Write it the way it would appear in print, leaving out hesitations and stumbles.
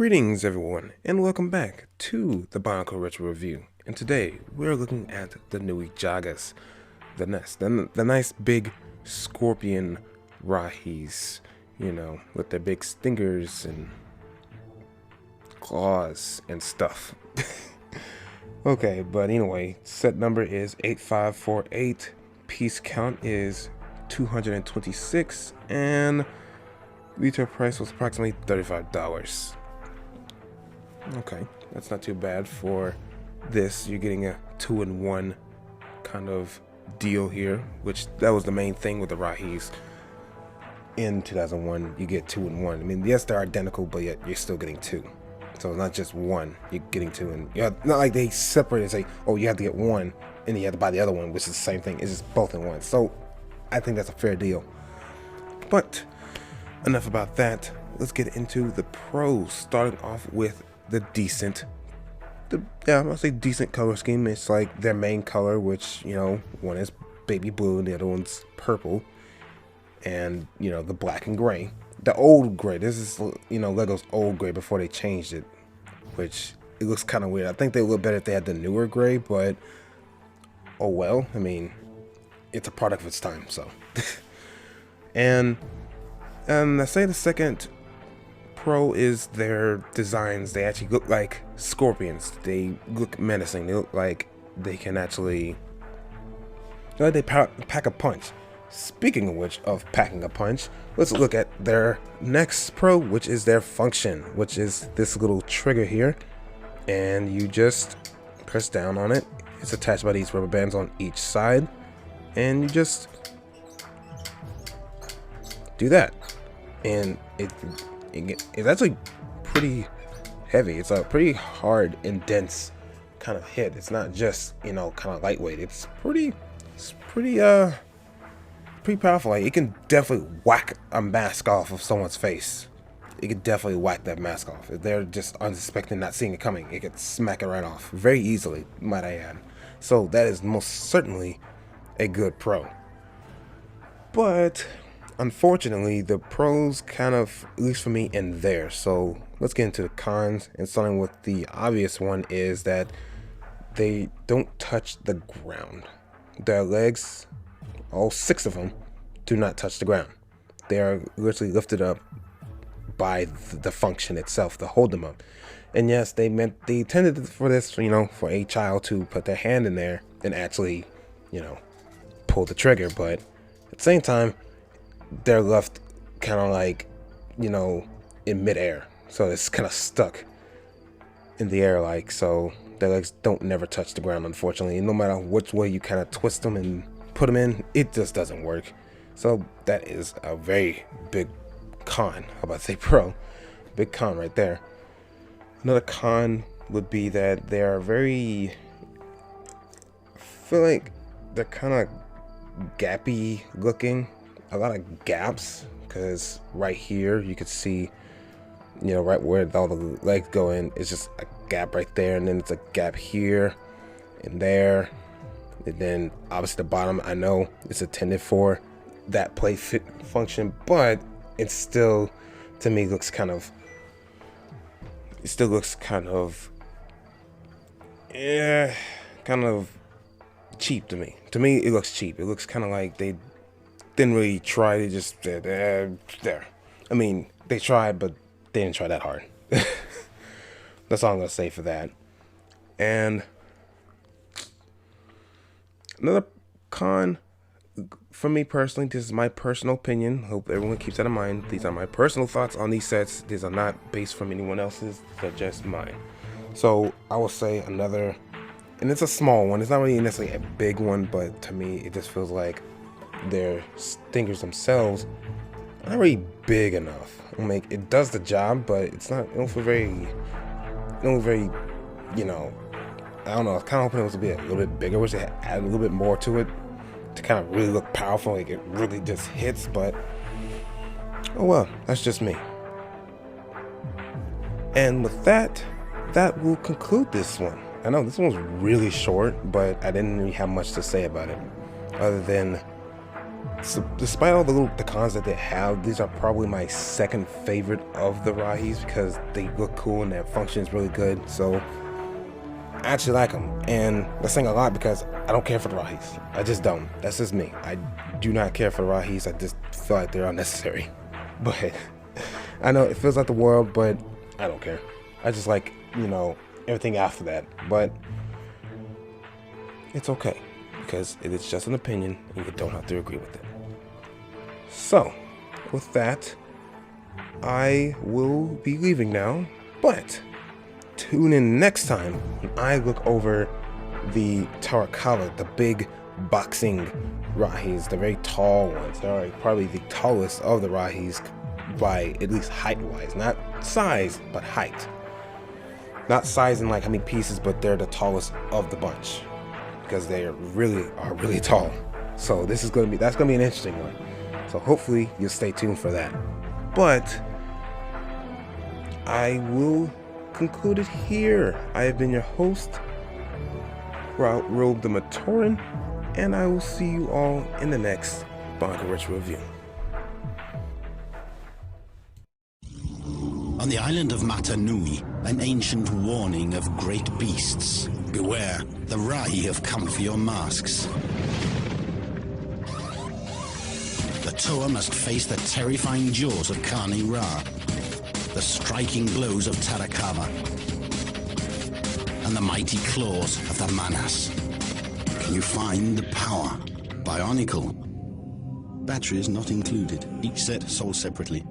Greetings everyone, and welcome back to the Bionicle Retro Review. And today, we're looking at the Nui Jagas, the nice big scorpion rahis, with their big stingers and claws and stuff. Okay, but anyway, set number is 8548, piece count is 226, and retail price was approximately $35. Okay, that's not too bad for this. You're getting a 2-in-1 kind of deal here, which that was the main thing with the Rahis. In 2001, you get 2-in-1. I mean, yes, they're identical, but yet you're still getting two. So it's not just one, you're getting two. And not like they separate and say, oh, you have to get one, and you have to buy the other one, which is the same thing. It's just both in one. So I think that's a fair deal. But enough about that. Let's get into the pros, starting off with the decent color scheme. It's like their main color, which one is baby blue and the other one's purple, and the black and gray, the old gray. This is Lego's old gray before they changed it, which it looks kind of weird. I think they would look better if they had the newer gray, but oh well. I mean, it's a product of its time. So and I say the second pro is their designs. They actually look like scorpions. They look menacing. They look like they can actually they pack a punch. Speaking of which, of packing a punch, let's look at their next pro, which is their function, which is this little trigger here, and you just press down on it. It's attached by these rubber bands on each side, and you just do that, and it's actually pretty heavy. It's a pretty hard and dense kind of hit. It's not just kind of lightweight. It's pretty powerful. Like, it can definitely whack a mask off of someone's face. It could definitely whack that mask off. If they're just unsuspecting, not seeing it coming, it could smack it right off very easily, might I add. So that is most certainly a good pro. But unfortunately, the pros kind of, at least for me, end there. So let's get into the cons, and starting with the obvious one is that they don't touch the ground. Their legs, all 6 of them, do not touch the ground. They are literally lifted up by the function itself to hold them up. And yes, they intended for this, for a child to put their hand in there and actually, pull the trigger. But at the same time, they're left kind of like, in midair. So it's kind of stuck in the air, like, so their legs don't never touch the ground, unfortunately. And no matter which way you kind of twist them and put them in, it just doesn't work. So that is a very big con. How about to say pro? Big con right there. Another con would be that they are very, I feel like they're kind of gappy looking. A lot of gaps, because right here you could see, right where all the legs go in, it's just a gap right there, and then it's a gap here and there, and then obviously the bottom, I know it's intended for that play fit function, but it still, to me, looks kind of cheap to me. To me, it looks cheap. It looks kind of like they didn't really try. They just said, there. I mean, they tried, but they didn't try that hard. That's all I'm gonna say for that. And another con, for me personally, this is my personal opinion. Hope everyone keeps that in mind. These are my personal thoughts on these sets. These are not based from anyone else's. They're just mine. So I will say another, and it's a small one. It's not really necessarily a big one, but to me, it just feels like their stingers themselves are not really big enough. It does the job, but it's not. It don't feel very, I don't know. I was kind of hoping it was a little bit bigger. Wish they had added a little bit more to it to kind of really look powerful, like it really just hits. But oh well, that's just me. And with that will conclude this one. I know this one was really short, but I didn't really have much to say about it, other than So despite all the cons that they have, these are probably my second favorite of the Rahis because they look cool and their function is really good. So I actually like them, and that's saying a lot because I don't care for the Rahis. I just don't. That's just me. I do not care for the Rahis. I just feel like they're unnecessary. But I know it feels like the world, but I don't care. I just like, you know, everything after that. But it's okay because it is just an opinion, and you don't have to agree with it. So, with that, I will be leaving now, but tune in next time when I look over the Tarakawa, the big boxing Rahis, the very tall ones. They are probably the tallest of the Rahis by at least height-wise, not size, but height. Not size in like how many pieces, but they're the tallest of the bunch because they are really tall. So that's gonna be an interesting one. So hopefully you'll stay tuned for that. But I will conclude it here. I have been your host, Robe the Matoran, and I will see you all in the next Bongo Retro Review. On the island of Mata Nui, an ancient warning of great beasts. Beware, the Rahi have come for your masks. The Toa must face the terrifying jaws of Kani Ra, the striking blows of Tarakawa, and the mighty claws of the Manas. Can you find the power? Bionicle. Batteries not included. Each set sold separately.